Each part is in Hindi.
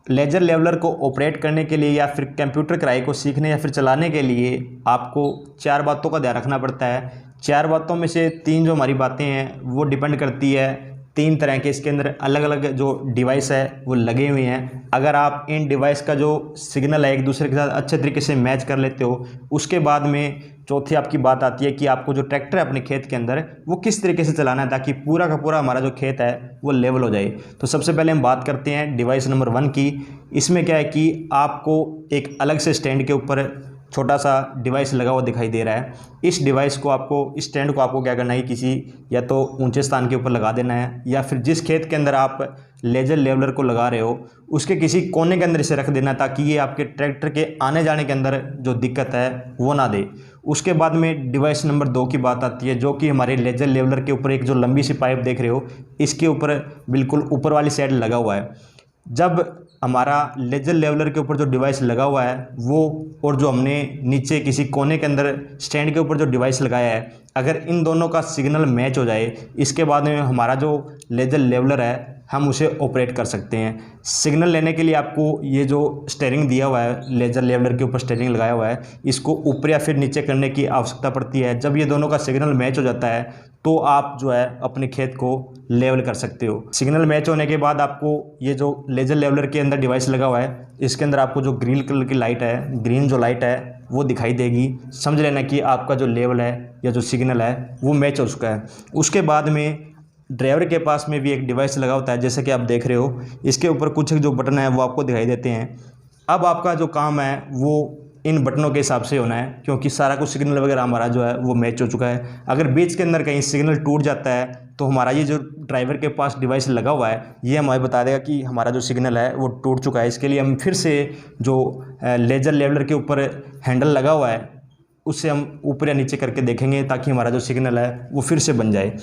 लेजर लेवलर को ऑपरेट करने के लिए या फिर कंप्यूटर कराई को सीखने या फिर चलाने के लिए आपको 4 बातों का ध्यान रखना पड़ता है। 4 बातों में से 3 जो हमारी बातें हैं वो डिपेंड करती है 3 तरह के इसके अंदर अलग अलग जो डिवाइस है वो लगे हुए हैं। अगर आप इन डिवाइस का जो सिग्नल है एक दूसरे के साथ अच्छे तरीके से मैच कर लेते हो, उसके बाद में चौथी आपकी बात आती है कि आपको जो ट्रैक्टर है अपने खेत के अंदर वो किस तरीके से चलाना है ताकि पूरा का पूरा हमारा जो खेत है वो लेवल हो जाए। तो सबसे पहले हम बात करते हैं डिवाइस नंबर 1 की। इसमें क्या है कि आपको एक अलग से स्टैंड के ऊपर छोटा सा डिवाइस लगा हुआ दिखाई दे रहा है। इस डिवाइस को आपको, इस स्टैंड को आपको क्या करना है, किसी या तो ऊंचे स्थान के ऊपर लगा देना है या फिर जिस खेत के अंदर आप लेजर लेवलर को लगा रहे हो उसके किसी कोने के अंदर इसे रख देना ताकि ये आपके ट्रैक्टर के आने जाने के अंदर जो दिक्कत है वो ना दे। उसके बाद में डिवाइस नंबर 2 की बात आती है, जो कि हमारे लेजर लेवलर के ऊपर एक जो लंबी सी पाइप देख रहे हो इसके ऊपर बिल्कुल ऊपर वाली साइड लगा हुआ है। जब हमारा लेजर लेवलर के ऊपर जो डिवाइस लगा हुआ है वो और जो हमने नीचे किसी कोने के अंदर स्टैंड के ऊपर जो डिवाइस लगाया है, अगर इन दोनों का सिग्नल मैच हो जाए इसके बाद में हमारा जो लेजर लेवलर है हम उसे ऑपरेट कर सकते हैं। सिग्नल लेने के लिए आपको ये जो स्टीयरिंग दिया हुआ है, लेजर लेवलर के ऊपर स्टीयरिंग लगाया हुआ है, इसको ऊपर या फिर नीचे करने की आवश्यकता पड़ती है। जब ये दोनों का सिग्नल मैच हो जाता है तो आप जो है अपने खेत को लेवल कर सकते हो। सिग्नल मैच होने के बाद आपको ये जो लेजर लेवलर के अंदर डिवाइस लगा हुआ है इसके अंदर आपको जो ग्रीन कलर की लाइट है, ग्रीन जो लाइट है वो दिखाई देगी। समझ लेना कि आपका जो लेवल है या जो सिग्नल है वो मैच हो चुका है। उसके बाद में ड्राइवर के पास में भी एक डिवाइस लगा होता है, जैसे कि आप देख रहे हो इसके ऊपर कुछ जो बटन है वो आपको दिखाई देते हैं। अब आपका जो काम है वो इन बटनों के हिसाब से होना है क्योंकि सारा कुछ सिग्नल वगैरह हमारा जो है वो मैच हो चुका है। अगर बीच के अंदर कहीं सिग्नल टूट जाता है तो हमारा ये जो ड्राइवर के पास डिवाइस लगा हुआ है ये हमें बता देगा कि हमारा जो सिग्नल है वो टूट चुका है। इसके लिए हम फिर से जो लेजर लेवलर के ऊपर हैंडल लगा हुआ है उससे हम ऊपर या नीचे करके देखेंगे ताकि हमारा जो सिग्नल है वो फिर से बन जाए।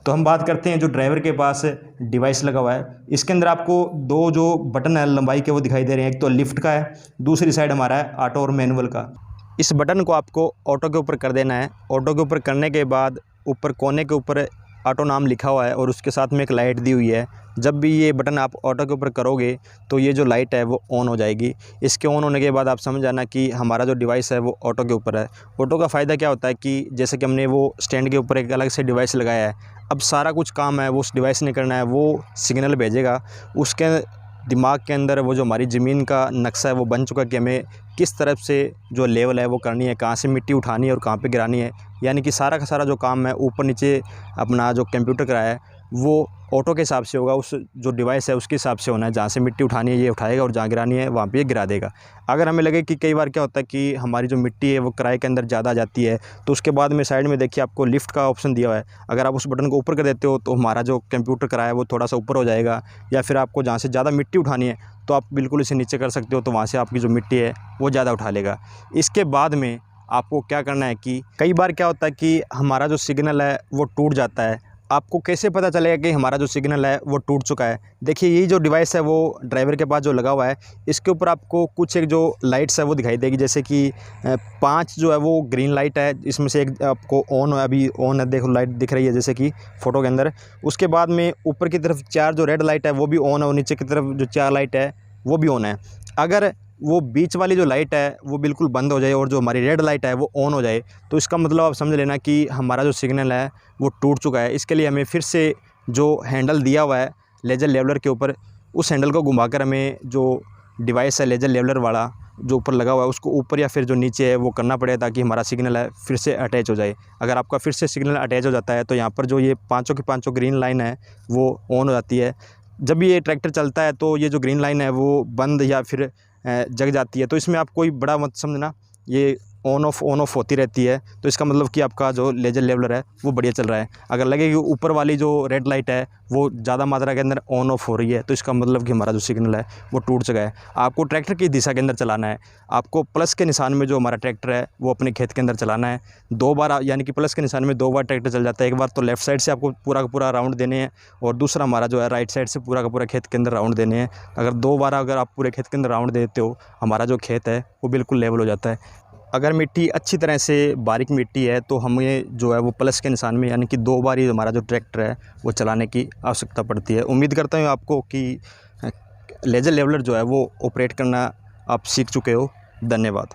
तो हम बात करते हैं जो ड्राइवर के पास डिवाइस लगा हुआ है, इसके अंदर आपको 2 जो बटन है लंबाई के वो दिखाई दे रहे हैं। एक तो लिफ्ट का है, दूसरी साइड हमारा है ऑटो और मैनुअल का। इस बटन को आपको ऑटो के ऊपर कर देना है। ऑटो के ऊपर करने के बाद ऊपर कोने के ऊपर ऑटो नाम लिखा हुआ है और उसके साथ में एक लाइट दी हुई है। जब भी ये बटन आप ऑटो के ऊपर करोगे तो ये जो लाइट है वो ऑन हो जाएगी। इसके ऑन होने के बाद आप समझ जाना कि हमारा जो डिवाइस है वो ऑटो के ऊपर है। ऑटो का फ़ायदा क्या होता है कि जैसे कि हमने वो स्टैंड के ऊपर एक अलग से डिवाइस लगाया है, अब सारा कुछ काम है वो उस डिवाइस ने करना है। वो सिग्नल भेजेगा, उसके दिमाग के अंदर वो जो हमारी ज़मीन का नक्शा है वो बन चुका है कि हमें किस तरफ से जो लेवल है वो करनी है, कहाँ से मिट्टी उठानी है और कहाँ पे गिरानी है। यानी कि सारा का सारा जो काम है ऊपर नीचे अपना जो कंप्यूटर कराया है वो ऑटो के हिसाब से होगा। उस जो डिवाइस है उसके हिसाब से होना है, जहाँ से मिट्टी उठानी है ये उठाएगा और जहाँ गिरानी है वहाँ पे ये गिरा देगा। अगर हमें लगे कि कई बार क्या होता है कि हमारी जो मिट्टी है वो किराए के अंदर ज़्यादा आ जाती है तो उसके बाद में साइड में देखिए आपको लिफ्ट का ऑप्शन दिया हुआ है। अगर आप उस बटन को ऊपर कर देते हो तो हमारा जो कंप्यूटर कराया है वो थोड़ा सा ऊपर हो जाएगा। या फिर आपको जहाँ से ज़्यादा मिट्टी उठानी है तो आप बिल्कुल इसे नीचे कर सकते हो, तो वहाँ से आपकी जो मिट्टी है वो ज़्यादा उठा लेगा। इसके बाद में आपको क्या करना है कि कई बार क्या होता है कि हमारा जो सिग्नल है वो टूट जाता है। आपको कैसे पता चलेगा कि हमारा जो सिग्नल है वो टूट चुका है? देखिए ये जो डिवाइस है वो ड्राइवर के पास जो लगा हुआ है इसके ऊपर आपको कुछ एक जो लाइट्स है वो दिखाई देगी। जैसे कि 5 जो है वो ग्रीन लाइट है, इसमें से एक आपको ऑन है, अभी ऑन है, देखो लाइट दिख रही है जैसे कि फ़ोटो के अंदर। उसके बाद में ऊपर की तरफ 4 जो रेड लाइट है वो भी ऑन है और नीचे की तरफ जो 4 लाइट है वो भी ऑन है। अगर वो बीच वाली जो लाइट है वो बिल्कुल बंद हो जाए और जो हमारी रेड लाइट है वो ऑन हो जाए तो इसका मतलब आप समझ लेना कि हमारा जो सिग्नल है वो टूट चुका है। इसके लिए हमें फिर से जो हैंडल दिया हुआ है लेजर लेवलर के ऊपर, उस हैंडल को घुमाकर हमें जो डिवाइस है लेजर लेवलर वाला जो ऊपर लगा हुआ है उसको ऊपर या फिर जो नीचे है वो करना पड़ेगा ताकि हमारा सिग्नल है फिर से अटैच हो जाए। अगर आपका फिर से सिग्नल अटैच हो जाता है तो यहाँ पर जो ये पाँचों की पाँचों ग्रीन लाइन है वो ऑन हो जाती है। जब भी ये ट्रैक्टर चलता है तो ये जो ग्रीन लाइन है वो बंद या फिर जग जाती है। तो इसमें आप कोई बड़ा मत समझना, ये ऑन ऑफ होती रहती है। तो इसका मतलब कि आपका जो लेजर लेवलर है वो बढ़िया चल रहा है। अगर लगे कि ऊपर वाली जो रेड लाइट है वो ज़्यादा मात्रा के अंदर ऑन ऑफ हो रही है तो इसका मतलब कि हमारा जो सिग्नल है वो टूट चुका है। आपको ट्रैक्टर की दिशा के अंदर चलाना है। आपको प्लस के निशान में जो हमारा ट्रैक्टर है वो अपने खेत के अंदर चलाना है 2 बार, यानी कि प्लस के निशान में 2 बार ट्रैक्टर चल जाता है। एक बार तो लेफ्ट साइड से आपको पूरा का पूरा राउंड देने हैं और दूसरा हमारा जो है राइट साइड से पूरा का पूरा खेत के अंदर राउंड देने हैं। अगर 2 बार अगर आप पूरे खेत के अंदर राउंड देते हो हमारा जो खेत है वो बिल्कुल लेवल हो जाता है। अगर मिट्टी अच्छी तरह से बारीक मिट्टी है तो हमें जो है वो प्लस के निशान में, यानी कि 2 बार ही हमारा जो ट्रैक्टर है वो चलाने की आवश्यकता पड़ती है। उम्मीद करता हूँ आपको कि लेज़र लेवलर जो है वो ऑपरेट करना आप सीख चुके हो। धन्यवाद।